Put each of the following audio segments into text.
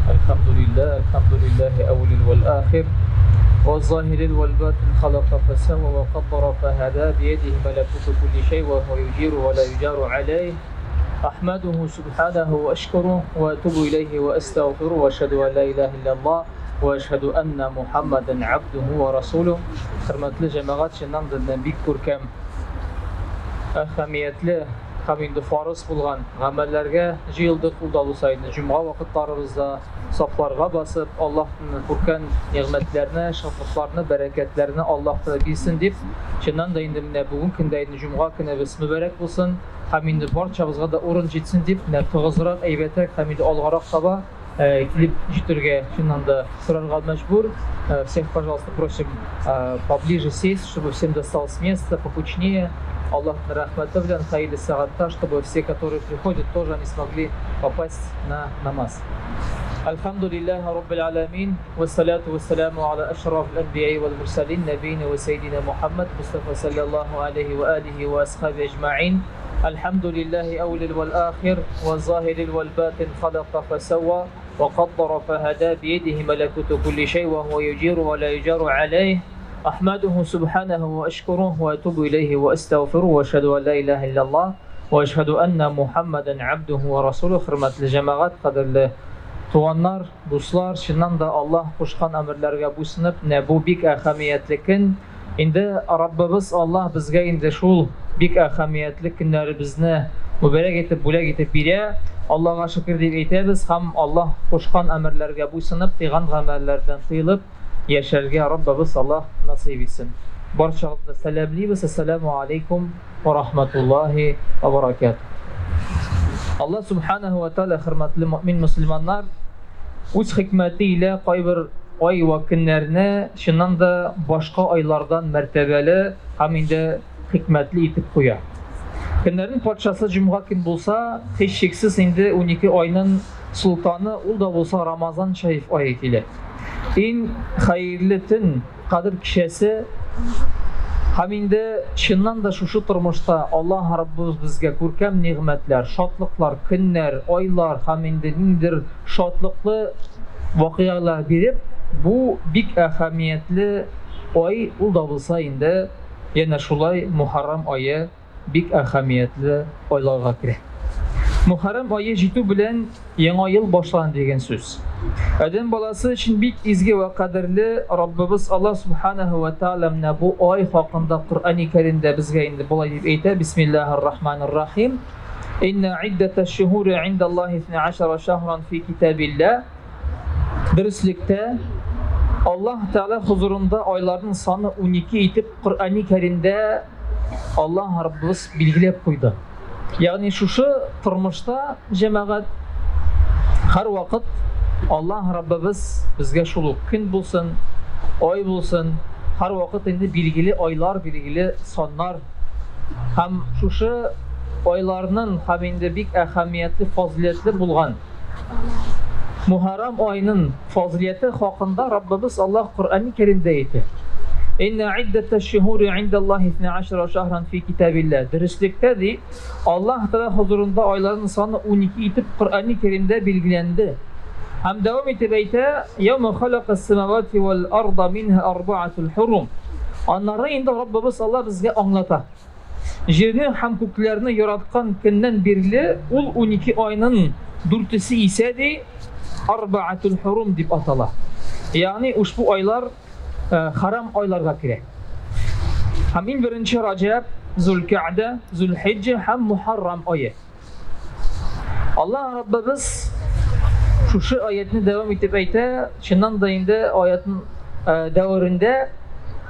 الحمد لله أول والآخر والظاهر والباطن خلق فسوى وقدر فهدى بيده ملكوت كل شيء وهو يجير ولا يجار عليه أحمده سبحانه وأشكره وأتوب إليه وأستغفره وأشهد أن لا إله إلا الله وأشهد أن محمدا عبده ورسوله. Hürmetli cemaat, şundan bik күркәм әһәмиятле һәм инде фарыз булган гамәлләргә җыелдык ул да булсайды. Җомга вакытларыбызда сафларга басып, Аллаһның күркән нигъмәтләрне, шафатларны, бәрәкәтләрне Аллаһ бирсен дип, шуннан да инде менә бүген көндә инде җомга көнебез мөбарәк булсын һәм инде барчабызга да урын җитсен дип, менә тыгызрак, әйбәтрәк һәм инде алгарак таба килеп җитәргә шуннан да сорарга мәҗбүр. Всех, пожалуйста, просим поближе сесть, чтобы всем досталось место покучнее. Аллах на рахмата белян хайли сагатта, чтобы все, которые приходят, тоже они смогли попасть на намаз. Альхамдулиллахи раббил аламин, вассалату вассаламу аля ашрафил анбияи вал мурсалин, набийина ва сайидина Мухаммад, Мустафа саллаллаху алейхи ва алихи ва асхаби аджмаин. Альхамдулиллахи аулил вал ахир, ва захирил вал батин, хадака фасава, ва каддара фахада, бiyedihi melekutu kulli şey, ve huve yujiru ve la yujaru aleyh. أحمده سبحانه وأشكره وأتوب إليه وأستغفره وأشهد أن لا إله إلا الله وأشهد أن محمدا عبده ورسوله. Hürmetli cemaat, kaderli tuğanlar, dostlar, şundan da Allah kuşkan emirlerine buysınıp ne bu bik əhamiyetlikin indi Rabbimiz Allah bizge indi şul bik əhamiyetlik günleri bizne mübarek etip bulak etip bire Allah'a şükür deyip eytəbiz ham Allah kuşkan emirlerine buysınıp diğan gamellerden tıyılıp yaşarga Rabbimiz Allah nasip etsin. Barçanızı selamlayız. Esselamu aleyküm ve rahmetullahi ve berekatuhu. Allah subhanahu ve teala hürmetli mümin Müslümanlar öz hikmetiyle kaybır ay ve günlerini şundan da başka aylardan mertebeli hem de hikmetli itip koyar. Günlerin parçası Cuma gün bulsa hiç şeksiz indi 12 ayının sultanı ul da bulsa Ramazan Şerif ayetiyle. En hayırlıtın kadir kişisi haminde şundan da şu turmuşta Allah Rabbimiz bizge görkem nimetler, şatlıklar, günler, aylar haminde nedir şatlıklı vakıyalar birip bu bik ahamiyetli ay ul da bulsa indi yine şulay Muharrem ayı bik ahamiyetli aylarga girer. Muharrem ayı jitu bilen yeni yıl başlan degen söz. Adam balası için bik izgi ve kaderli Rabbimiz Allah subhanahu ve teala bu ay hakkında Kur'an-ı Kerim'de bizge indi bulay deyip eyte. Bismillahirrahmanirrahim. İnna iddeteş şuhuri indallahi 12 şehran fi kitabillah. Dürüstlükte Allah Teala huzurunda ayların sanı 12 itip Kur'an-ı Kerim'de Allah Rabbimiz bilgilep koydu. Yani şu turmuşta cemaat her vakit Allah Rabbimiz bizge şulu gün bulsun, ay bulsun, her vakit indi bilgili aylar, bilgili sonlar. Hem şu aylarının hem indi bik ahamiyetli, faziletli bulgan. Muharrem ayının fazileti hakkında Rabbimiz Allah Kur'an-ı Kerim'de eyti. İnna iddeteş şuhuri indallahi 12 şehran fi kitabillah. Dürüstlükte de Allah Teala huzurunda ayların sanı 12 itip Kur'an-ı Kerim'de bilgilendi. Hem devam etip eyte yevme halakas semavati vel arda minha arba'atul hurum. Onları indi Rabbimiz Allah bizge anlata. Yerini hem köklerini yaratkan günden birli ul 12 ayının dürtüsü ise de arba'atul hurum dip atala. Yani bu aylar haram aylarga girer. Hem in birinci Recep, Zulka'de, Zulhicce hem Muharrem ayı. Allah Rabbimiz şu ayetini devam etip eyte, şundan da indi ayetin devrinde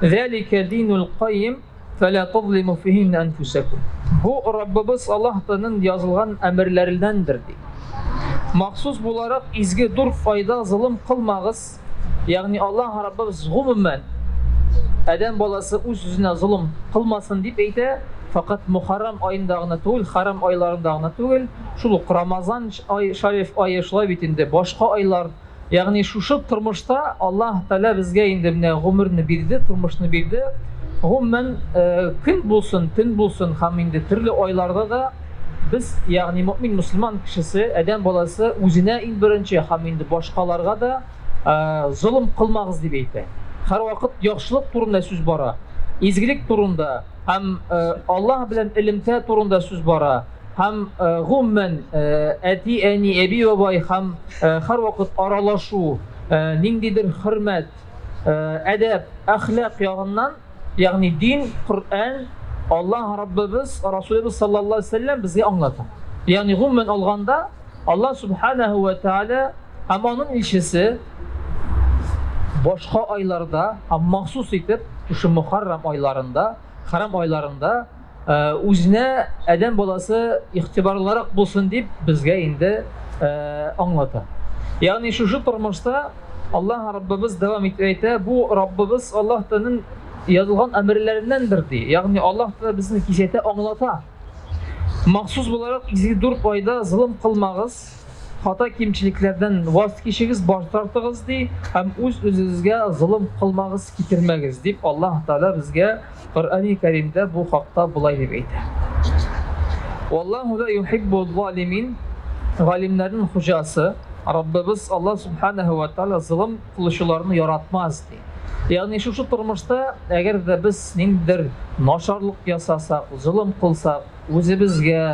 ذَلِكَ دِينُ الْقَيِّمِ فَلَا تَظْلِمُ فِيهِنَّ أَنْفُسَكُمْ. Bu Rabbimiz Allah'tanın yazılgan emirlerindendir. Maksus olarak izgi dur fayda zulüm kılmağız. Yani Allah Rabbimiz gumumen adam balası öz yüzüne zulüm kılmasın deyip eyte. Fakat Muharrem ayındağına değil, haram aylarındağına değil, şuluk Ramazan Şerif ayı şulay bitinde başka aylar, yani şu turmuşta Allah Teala bizge indi gumurunu bildi, turmuşunu bildi. Gummen gün bulsun, tün bulsun, hem indi türlü aylarda da biz yani mümin Müslüman kişisi, adam balası özüne in birinci hem indi başkalarga da zulüm kılmağız diye aytı. Her vakit yaxşılık turunda söz bara, izgilik turunda, hem Allah bilen ilimte turunda söz bara, hem gummen eti eni ebi ve bay hem her vakit aralaşu, nindidir hürmet, edep, ahlak yağından, yani din, Kur'an, Allah Rabbimiz, Resulümüz sallallahu aleyhi ve sellem bize anlatır. Yani gummen olganda Allah subhanahu ve teala hem onun ilişkisi başka aylarda hem mahsus edip şu Muharrem aylarında, Haram aylarında özüne adam balası ihtibarlarak bulsun deyip bizge indi anlatır. Yani şu turmuşta Allah Rabbimiz devam etmekte, bu Rabbimiz Allah'tanın yazılgan emirlerindendir diye. Yani Allah da bizim kişiyete anlata. Mahsus olarak bizi durup ayda zulüm kılmağız, hata kimçiliklerden vazgeçiniz, baş tartığız diye, hem özünüzge zulüm kılmağız, getirmeğiz deyip Allah Teala bizge Kur'an-ı Kerim'de bu hakta bulay deyip eydi. Wallahu la yuhibbul zalimin, zalimlerin hocası Rabbimiz Allah Subhanahu ve Teala zulüm kılışılarını yaratmaz diye. Yani şu turmuşta eğer de biz nindir naşarlık yasasak, zulüm kılsak, özümüzge,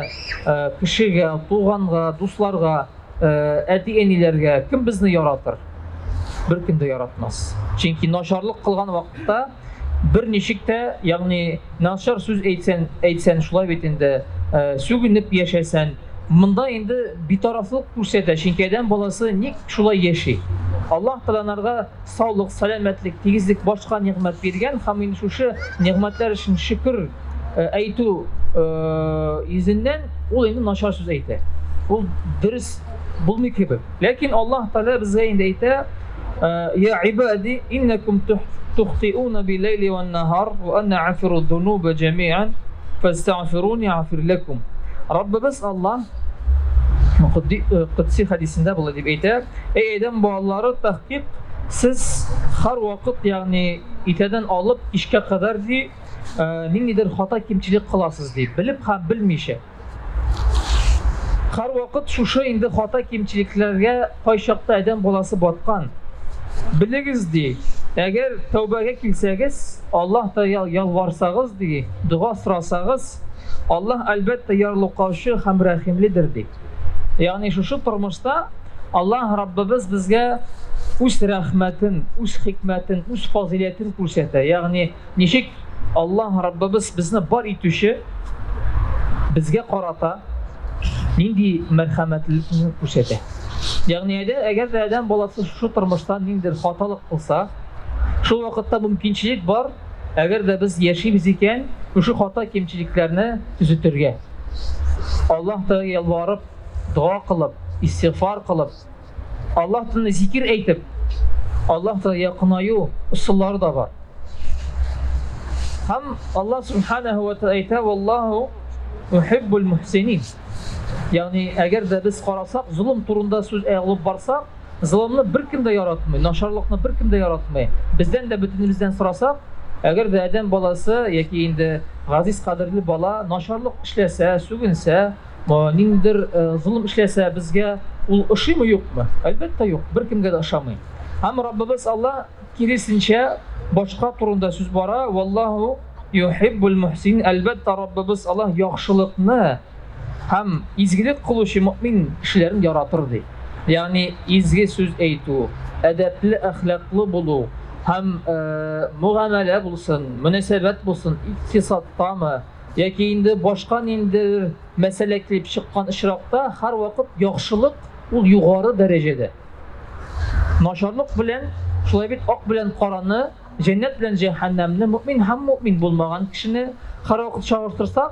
kişiye, tuğanğa, dostlarga, eti-enilerge kim bizni yaratır? Bir kim de yaratmaz. Çünkü naşarlık kılgan vakitte bir neşikte, yani naşar söz eytsen şulay betinde sügünüp yaşasan, bunda indi bir taraflık kursete. Çünkü adam balası nik şulay yaşay. Allah Teala'narga sağlık, selametlik, tegizlik başka nimet bergen, hem indi şu nimetler için şükür aytu izinden ol indi naşar söz eyte. Bu dürüst bulmuyor gibi. Lakin Allah Teala bize indi eyte, ya ibadi innekum tuhti'una bil-leyli ven-nahar ve enne afiru dhunuba cemi'an festağfiruni afir lekum. Rabbimiz Allah Kudsi hadisinde böyle deyip eyte, ey edem bağları tahkik siz her vakit yani iteden alıp işe kadar diye ningidir hata kimçilik kılasız deyip bilip hem bilmeyişe. Her vakit şu indi hata kimçiliklerge payşakta edem balası batkan. Biligiz diye. Eğer tövbeye kilseniz, Allah da yalvarsanız diye, dua sırasınız, Allah elbette yarlı karşı hem rahimlidir diye. Yani şu turmuşta Allah Rabbimiz bizge üç rahmetin, üç hikmetin, üç faziletin kursete. Yani nişik Allah Rabbimiz bizni bar itüşü bizge karata, nindi merhametlilikini kursete. Yani eğer de adam balası şu turmuşta nindir hatalık kılsa, şu vakitte mümkünçilik var, eğer de biz yaşayız iken şu hata kimçiliklerini düzeltirge. Allah da yalvarıp, dua kılıp, istiğfar kılıp, Allah'tan zikir eytip, Allah da yakınayı usulları da var. Hem Allah Subhanahu ve Teala eyte, Wallahu yuhibbul muhsinin. Yani eğer de biz karasak, zulüm turunda söz alıp varsak, zulümünü bir kim de yaratmıyor, naşarlıkını bir kim de yaratmıyor. Bizden de bütünümüzden sorasak, eğer de adam balası, yaki indi gaziz kadirli bala, naşarlık işlese, sügünse, nindir zulüm işlese bizge ul ışı mı yok mu? Elbette yok. Bir kimge de ışamayın. Hem Rabbimiz Allah kirisince başka turunda söz bara, Wallahu yuhibbul muhsin. Elbette Rabbimiz Allah yaxşılıkını hem izgilik kılışı mümin kişilerin yaratır diye. Yani izgi söz eytu, edepli, ahlaklı bulu, hem muamele bulsun, münasebet bulsun, iktisatta mı, yaki indi başka indi mesele kilip çıkan işrakta her vakit yaxşılık ul yukarı derecede. Naşarlık bilen, şulay bit ak bilen qaranı, cennet bilen cehennemni mümin hem mümin bulmagan kişini her vakit çağırtırsak,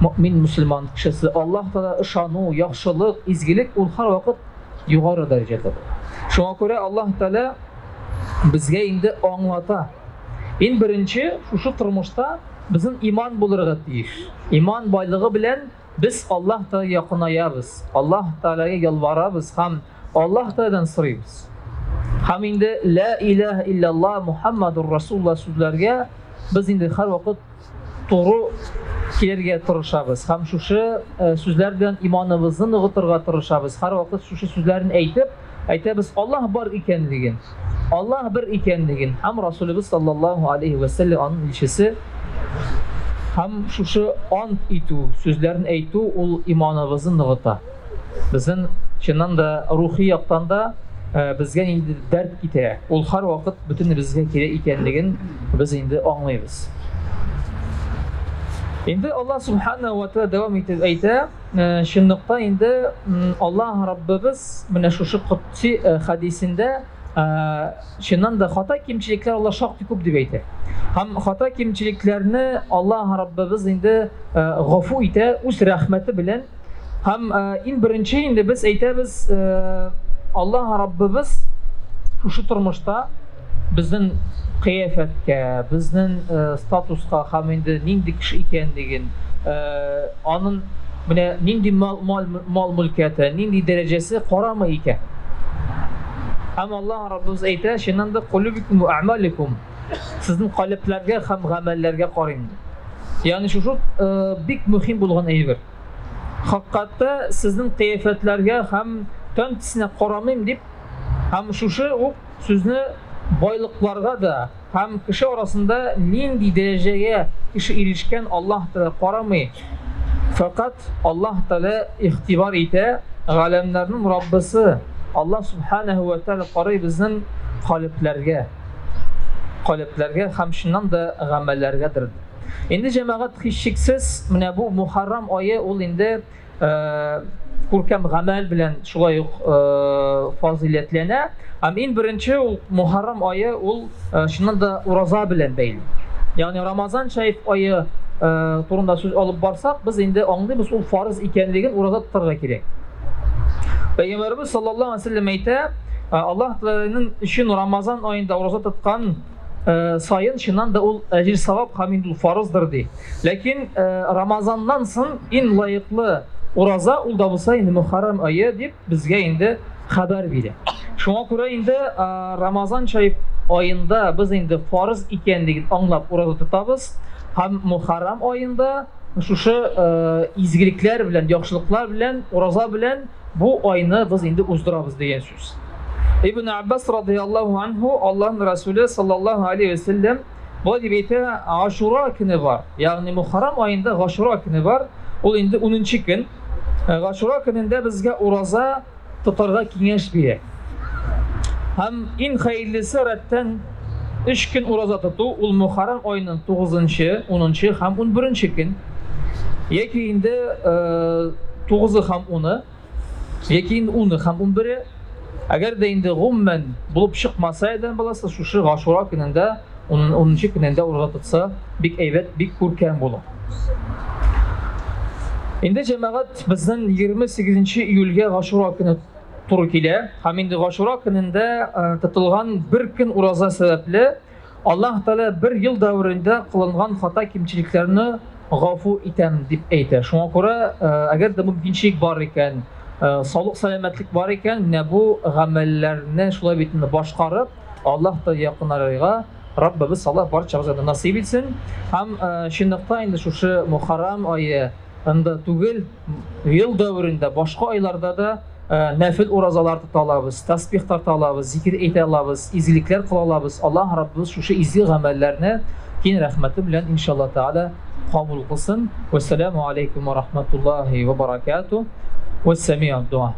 mümin Müslüman kişisi Allah da ışanu, yaxşılık, izgilik ul her vakit yukarı derecede. Şuna göre Allah Teala bizge indi anlata. En birinci şu turmuşta bizim iman bulurga deyiş. İman baylığı bilen biz Allah da yakınayabız. Allah Teala'ya yalvarabız. Hem Allah Teala'dan sırayız. Hem indi La ilahe illallah Muhammedur Resulullah sözlerge biz indi her vakit doğru келерге тырышабыз. Һәм шушы сүзләр белән иманыбызны ныгытырга тырышабыз. Һәр вакыт шушы сүзләрне әйтәбез Аллаһ бар икәнлеген, Аллаһ бер икәнлеген һәм Расулыбыз саллаллаһу алейхи ва саллям аның илчесе һәм шушы ант итү, сүзләрен әйтү ул иманыбызны ныгыта. Безнең чыннан да рухи яктан да безгә инде дәрт китә. Ул һәр вакыт бөтен безгә кирәк икәнлеген без инде аңлыйбыз. Инде Аллаһ субханаһу ва тааля дәвам итеп әйтә, шунлыктан инде Аллаһ Раббыбыз менә шушы кутси хадисендә шуннан да хата кимчелекләр Аллаһ шактый күп дип әйтә. Һәм хата кимчелекләрне Аллаһ Раббыбыз инде гафу итә үз рәхмәте белән. Һәм иң беренче инде без әйтәбез Аллаһ Раббыбыз шушы тормышта безнең кыяфәткә, безнең статуска һәм инде нинди кеше икәнлеген, аның менә нинди мал-мөлкәте, нинди дәрәҗәсе карамый икән. Һәм Аллаһ Раббыбыз әйтә, шуннан да кулубикум ва аъмаликум, сезнең калепләргә һәм гамәлләргә карыйм. Ягъни шушы бик мөһим булган әйбер. Хаккатта сезнең кыяфәтләргә һәм тәнтисенә карамыйм дип, һәм шушы ук сүзне байлыкларга да һәм кеше арасында нинди дәрәҗәгә кеше ирешкән Аллаһ Тәала карамый. Фақат Аллаһ Тәала ихтибар итә, галәмнәрнең Раббысы Аллаһ Субханаһу ва Тәала карый безнең калепләргә һәм шуннан да гамәлләргәдер. Инде җәмәгать һичшиксез менә бу Мухаррам ае ул инде күркәм гамәл белән шулай ук фазиләтләнә. Һәм иң беренче ул Мухаррам ае ул шуннан да ураза белән бәйле. Ягъни Рамазан шәриф ае турында сүз алып барсак, без инде аңлыйбыз ул фарыз икәнлеген ураза тотарга кирәк. Пәйгамбәрбез саллаллаһу алейхи ва саллям әйтә, Аллаһ Тәаланың өчен Рамазан аенда ураза тоткан сайын шуннан да ул әҗир савап һәм инде ул фарыздыр ди. Ләкин Рамазаннан соң иң лаеклы ураза ул да булса инде Мухаррам ае дип безгә инде хәбәр бирә. Шуңа күрә инде Рамазан шәриф аенда без инде фарыз икәнлеген аңлап ураза тотабыз һәм Мухаррам аенда шушы изгелекләр белән, яхшылыклар белән, ураза белән бу айны без инде уздырабыз дигән сүз. Ибн Аббас радиллаһу анһу Аллаһның Расулы саллаллаһу алейхи ва саллям бу дип әйтә, Ашура көне бар. Ягъни Мухаррам аенда Ашура көне бар. Ул инде 10-нчы көн. Ашура көнендә безгә ураза тотарга киңәш бирә. Һәм иң хәерлесе рәттән 3 көн ураза тоту ул Мухаррам аеның 9-нчы, 10-нчы һәм 11-нче көн. Яки инде 9-ы һәм 10-ы, яки инде 10-ы һәм 11-е. Әгәр дә инде гомумән булып чыкмаса идән баласы шушы Ашура көнендә, 10-нчы көнендә ураза тотса, бик әйбәт, бик күркәм була. Инде җәмәгать безнең 28 июльгә Ашура көне туры килә. Һәм инде Ашура көнендә тотылган бер көн ураза сәбәпле Аллаһ Тәала бер ел дәврендә кылынган хата кимчелекләрне гафу итәм дип әйтә. Шуңа күрә, әгәр дә мөмкинчелек бар икән, саулык сәламәтлек бар икән, менә бу гамәлләрне шулай битне башкарып, Аллаһ Тәала якынларга Раббыбыз Аллаһ барчабызга насыйп итсен. Һәм шундыктан инде шушы Мухаррам ае анда түгел, ел дәврендә башка айларда да нәфил уразалар тота алабыз, тасбих тарта алабыз, зикр әйтә алабыз, изгелекләр кыла алабыз. Аллаһ Раббыбыз шушы изге гамәлләрне киң рәхмәте белән иншаллаһ Тәала кабул кылсын. Вассаламу алейкум ва рахматуллаһи ва баракатуһ. Вассами'у дуа.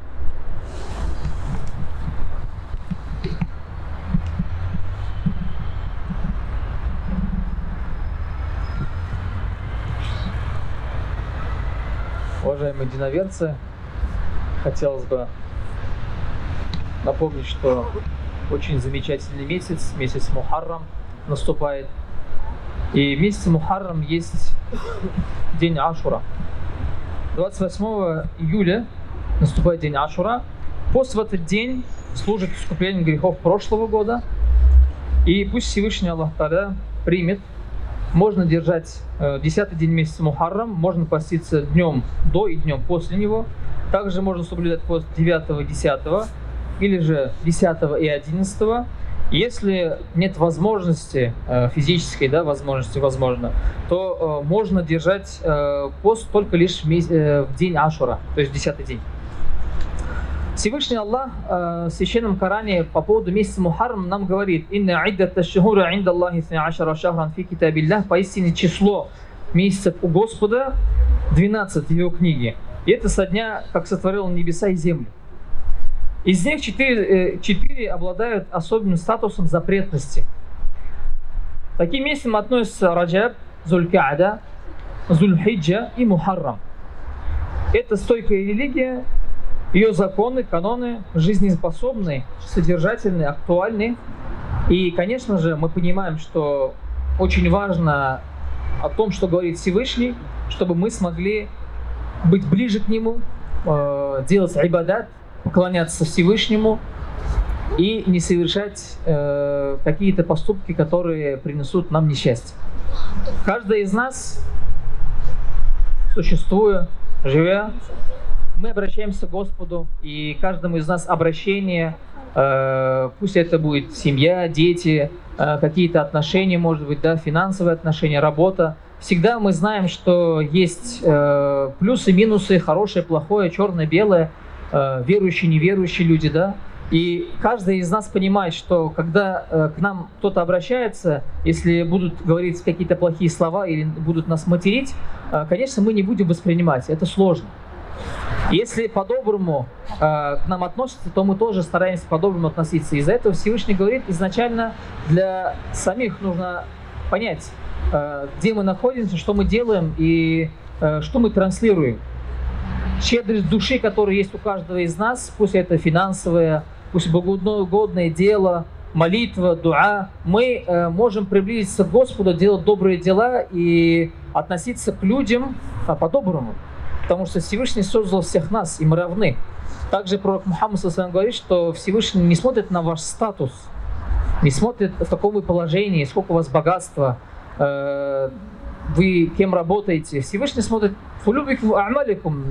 Уважаемые единоверцы, хотелось бы напомнить, что очень замечательный месяц, месяц Мухаррам наступает. И в месяце Мухаррам есть день Ашура. 28 июля наступает день Ашура. Пост в этот день служит искуплением грехов прошлого года. И пусть Всевышний Аллах Тааля примет. Можно держать 10-й день месяца Мухаррам, можно поститься днем до и днем после него. Также можно соблюдать пост 9 и 10, или же 10 и 11. Если нет возможности, физической, да, возможности, возможно, то можно держать пост только лишь в день Ашура, то есть 10-й день. Всевышний Аллах в Священном Коране по поводу месяца Мухаррам нам говорит: «Инна иддата шухура инда Аллахи 12 шахран фи китабиллах», поистине число месяцев у Господа 12 в его книге. И это со дня, как сотворил он небеса и землю. Из них 4 обладают особенным статусом запретности. К таким месяцам относятся Раджаб, Зулькаада, Зульхиджа и Мухаррам. Это стойкая религия, ее законы, каноны жизнеспособны, содержательны, актуальны. И, конечно же, мы понимаем, что очень важно о том, что говорит Всевышний, чтобы мы смогли быть ближе к Нему, делать айбадат, поклоняться Всевышнему и не совершать какие-то поступки, которые принесут нам несчастье. Каждый из нас, существуя, живя, мы обращаемся к Господу, и каждому из нас обращение, пусть это будет семья, дети, какие-то отношения, может быть, да, финансовые отношения, работа. Всегда мы знаем, что есть плюсы, минусы, хорошее, плохое, черное, белое, верующие, неверующие люди, да. И каждый из нас понимает, что когда к нам кто-то обращается, если будут говорить какие-то плохие слова или будут нас материть, конечно, мы не будем воспринимать, это сложно. Если по-доброму к нам относятся, то мы тоже стараемся по-доброму относиться. Из-за этого Всевышний говорит, изначально для самих нужно понять, где мы находимся, что мы делаем и что мы транслируем. Щедрость души, которая есть у каждого из нас, пусть это финансовое, пусть богоугодное дело, молитва, дуа, мы можем приблизиться к Господу, делать добрые дела и относиться к людям по-доброму. Потому что Всевышний создал всех нас, и мы равны. Также пророк Мухаммад говорит, что Всевышний не смотрит на ваш статус, не смотрит, в каком вы положении, сколько у вас богатства, вы кем работаете. Всевышний смотрит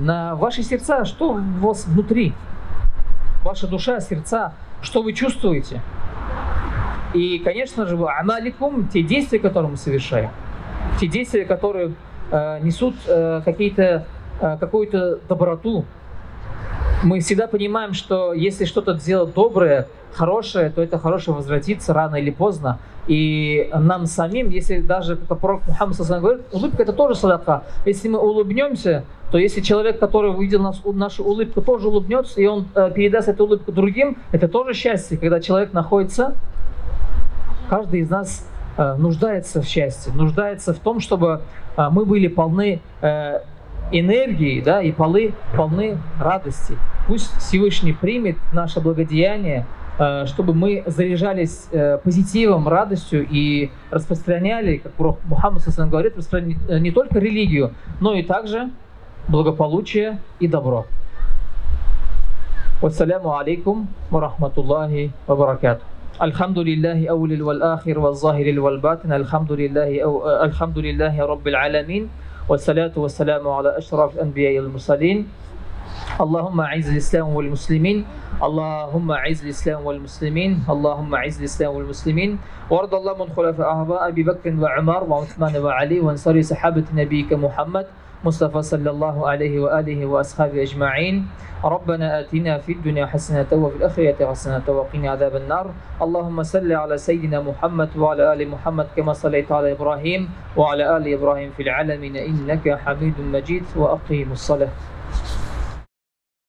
на ваши сердца, что у вас внутри, ваша душа, сердца, что вы чувствуете. И, конечно же, те действия, которые мы совершаем, те действия, которые несут какую-то доброту. Мы всегда понимаем, что если что-то сделать доброе, хорошее, то это хорошее возвратится рано или поздно. И нам самим, если даже, как пророк Мухаммад говорит, улыбка — это тоже садака. Если мы улыбнемся, то если человек, который увидел нашу улыбку, тоже улыбнется, и он передаст эту улыбку другим, это тоже счастье. Когда человек находится, каждый из нас нуждается в счастье, нуждается в том, чтобы мы были полны энергии, да, и полны радости. Пусть Всевышний примет наше благодеяние, чтобы мы заряжались позитивом, радостью и распространяли, как пророк Мухаммад говорит, распространяли не только религию, но и также благополучие и добро. Вассаляму алейкум ва рахматуллахи ва баракатух. Альхамдулиллахи аулил вал ахир вал захирил вал батин. Альхамдулиллахи раббил аламин. Вассаляту вассаляму аля ашраф анбияи вал мурсалин. اللهم أعز الإسلام والمسلمين اللهم أعز الإسلام والمسلمين اللهم أعز الإسلام والمسلمين وارض الله من خلفاء أبي بكر وعمر وعثمان وعلي وأنصار صحابة نبيك محمد مصطفى صلى الله عليه وآله وأصحابه أجمعين. ربنا آتنا في الدنيا حسنة وفي الآخرة حسنة وقنا عذاب النار. اللهم صل على سيدنا محمد وعلى آل محمد كما صليت على إبراهيم وعلى آل إبراهيم في العالمين إنك حميد مجيد. وأقيموا الصلاة.